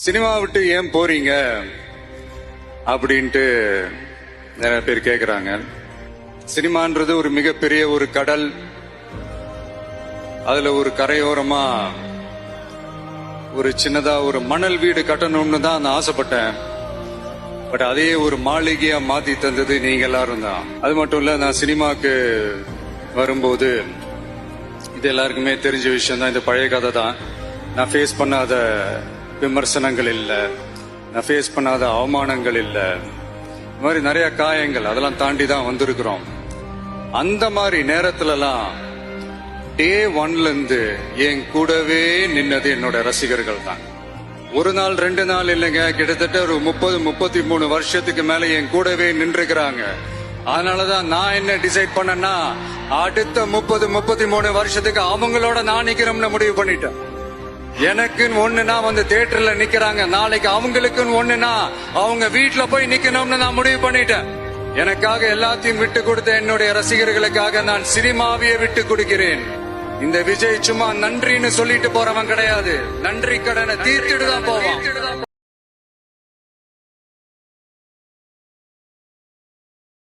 Cinema விட்டு ஏன் போறீங்க அப்படின்ட்டு நிறைய பேர் கேக்குறாங்க. சினிமான்றது ஒரு மிகப்பெரிய ஒரு கடல். அதுல ஒரு கரையோரமா ஒரு சின்னதா ஒரு மணல் வீடு கட்டணும்னு தான் நான் ஆசைப்பட்டேன். பட் அதே ஒரு மாளிகையா மாத்தி தந்தது நீங்க எல்லாரும் தான். அது மட்டும் இல்ல, நான் சினிமாக்கு வரும்போது இது எல்லாருக்குமே தெரிஞ்ச விஷயம் தான். இந்த பழைய கதை தான். நான் ஃபேஸ் பண்ணாத விமர்சனங்கள் இல்ல, நான் ஃபேஸ் பண்ணாத அவமானங்கள் இல்ல, இந்த மாதிரி நிறைய காயங்கள் அதெல்லாம் தாண்டி தான் வந்திருக்கிறோம். அந்த மாதிரி நேரத்துலலாம் டே ஒன்ல இருந்து என் கூடவே நின்னது என்னோட ரசிகர்கள் தான். ஒரு நாள் 2 நாள் இல்லைங்க, கிட்டத்தட்ட ஒரு 30-33 வருஷத்துக்கு மேல என் கூடவே நின்றுக்கிறாங்க. அதனாலதான் நான் என்ன டிசைட் பண்ணேன்னா, அடுத்த 30-33 வருஷத்துக்கு அவங்களோட நான் நிக்கிறோம்னு முடிவு பண்ணிட்டேன். எனக்குன்னு ஒண்ணுனா வந்து தியேட்டர்ல நிக்கிறாங்க, நாளைக்கு அவங்களுக்குன்னு ஒண்ணுனா அவங்க வீட்டுல போய் நிக்கணும்னு நான் முடிவு பண்ணிட்டேன். எனக்காக எல்லாத்தையும் விட்டு கொடுத்த என்னுடைய ரசிகர்களுக்காக நான் சினிமாவையே விட்டு கொடுக்கிறேன். இந்த விஜய் சும்மா நன்றின்னு சொல்லிட்டு போறவன் கிடையாது, நன்றி கடனை தீர்த்துட்டு தான் போவான்.